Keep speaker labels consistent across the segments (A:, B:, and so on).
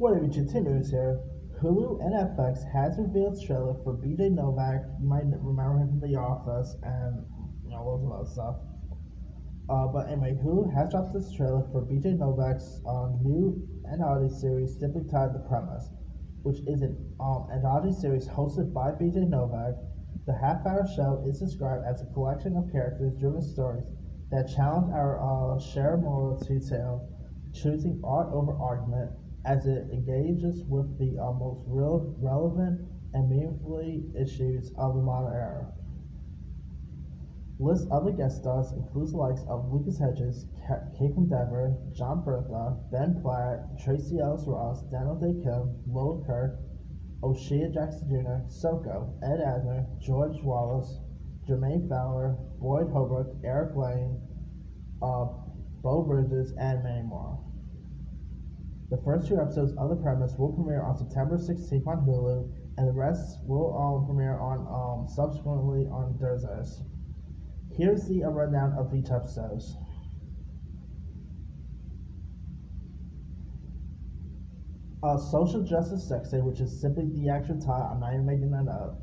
A: What have you two news here? Hulu and FX has revealed its trailer for BJ Novak. You might remember him from The Office and loads of other stuff. But anyway, Hulu has dropped this trailer for BJ Novak's new anthology series simply titled The Premise, which is an anthology series hosted by BJ Novak. The half-hour show is described as a collection of characters-driven stories that challenge our shared moral detail, choosing art over argument, as it engages with the most real, relevant and meaningfully issues of the modern era. List other guest stars includes the likes of Lucas Hedges, Kate from Denver, John Bertha, Ben Platt, Tracy Ellis Ross, Daniel Day Kim, Lola Kirk, O'Shea Jackson Jr., Soko, Ed Asner, George Wallace, Jermaine Fowler, Boyd Holbrook, Eric Lane, Bo Bridges, and many more. The first two episodes of The Premise will premiere on September 16th on Hulu, and the rest will premiere on subsequently on Thursdays. Here's the rundown of each episode. Social Justice Sex Day, which is simply the actual title, I'm not even making that up.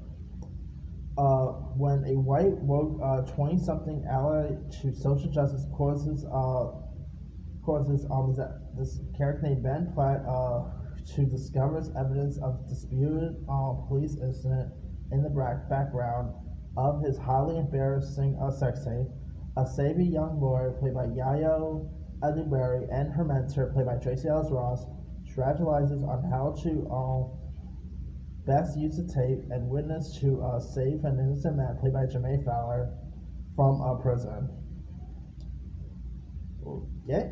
A: When a white woke 20-something ally to social justice causes this character named Ben Platt to discovers evidence of disputed police incident in the background of his highly embarrassing sex tape. A savvy young lawyer played by Yayo Adeberry and her mentor played by Tracy Ellis Ross strategizes on how to best use the tape and witness to save an innocent man played by Jermaine Fowler from prison. Okay.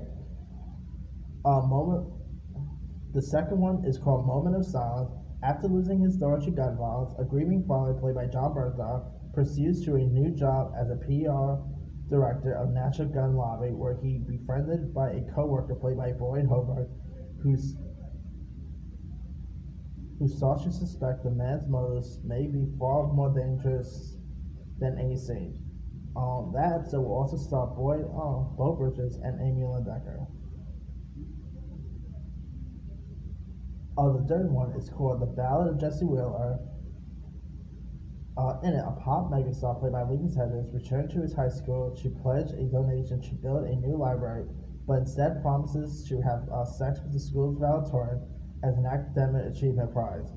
A: Moment. The second one is called Moment of Silence. After losing his daughter to gun violence, a grieving father played by John Bertha pursues to a new job as a PR director of National Gun Lobby, where he befriended by a co-worker played by Boyd Holbrook, who sought to suspect the man's motives may be far more dangerous than any seemed. That episode will also star Bo Bridges and Amy Lindecker. The third one is called The Ballad of Jesse Wheeler. In it, a pop megastar played by Lucas Hedges returned to his high school to pledge a donation to build a new library, but instead promises to have sex with the school's valedictorian as an academic achievement prize.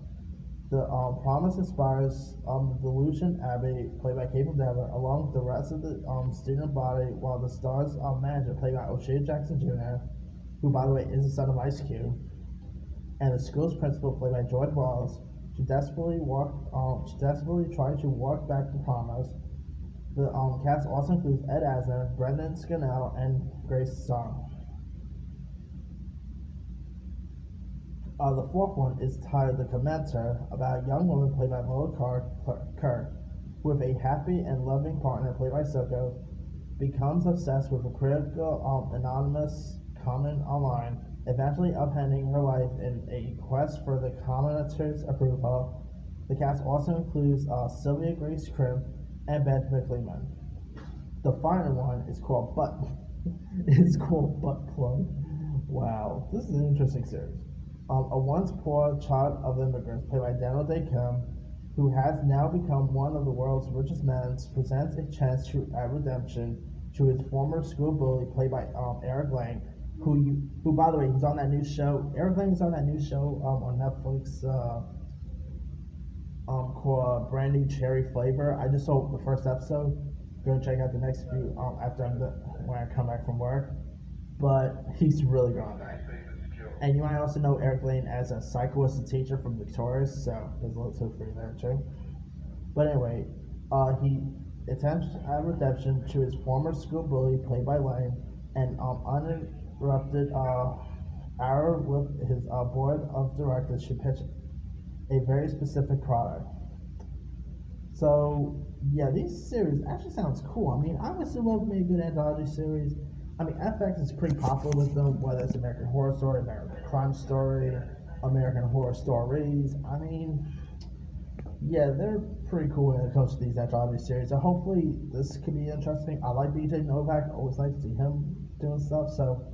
A: The promise inspires the Delusion Abbey, played by Kate from Denver, along with the rest of the student body, while the star's manager, played by O'Shea Jackson Jr., who, by the way, is the son of Ice Cube, and the school's principal, played by George Wallace, she desperately trying to walk back the promise. The cast also includes Ed Asner, Brendan Scannell, and Grace Song. The fourth one is titled The Commenter, about a young woman played by Lola Kirk, with a happy and loving partner played by Soko, becomes obsessed with a critical anonymous comment online, eventually upending her life in a quest for the commenter's approval. The cast also includes Sylvia Grace Crimp and Beth McLean. The final one is called Butt Plug. Wow, this is an interesting series. A once poor child of immigrants, played by Daniel Day Kim, who has now become one of the world's richest men, presents a chance to redemption to his former school bully, played by Eric Lane, who by the way, he's on that new show. Eric Lane is on that new show on Netflix called Brand New Cherry Flavor. I just saw the first episode. Go check out the next few after when I come back from work. But he's really good on that. And you might also know Eric Lane as a psychoanalyst teacher from Victorious, so there's a little too free there too. But anyway, he attempts at redemption to his former school bully, played by Lane, and uninterrupted hour with his board of directors should pitch a very specific product. So yeah, these series actually sounds cool. I mean, I would still love me a good anthology series. I mean, FX is pretty popular with them, whether it's American Horror Story, American Crime Story, American Horror Stories. I mean, yeah, they're pretty cool when it comes to these anthology series. So hopefully this could be interesting. I like BJ Novak. Always like to see him doing stuff. So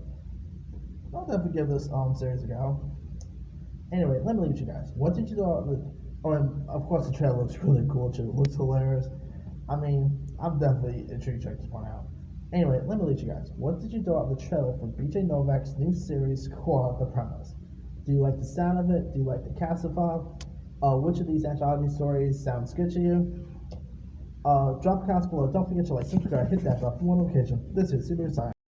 A: I'll definitely give this series a go. Anyway, let me leave you guys. What did you thought? Oh, and of course, the trailer looks really cool too. It looks hilarious. I mean, I'm definitely intrigued to check this one out. Anyway, let me leave you guys. What did you thought of the trailer for BJ Novak's new series called The Premise? Do you like the sound of it? Do you like the cast involved? Which of these anthology stories sounds good to you? Drop comments below. Don't forget to like, subscribe, hit that bell for more notification. This is Super Science.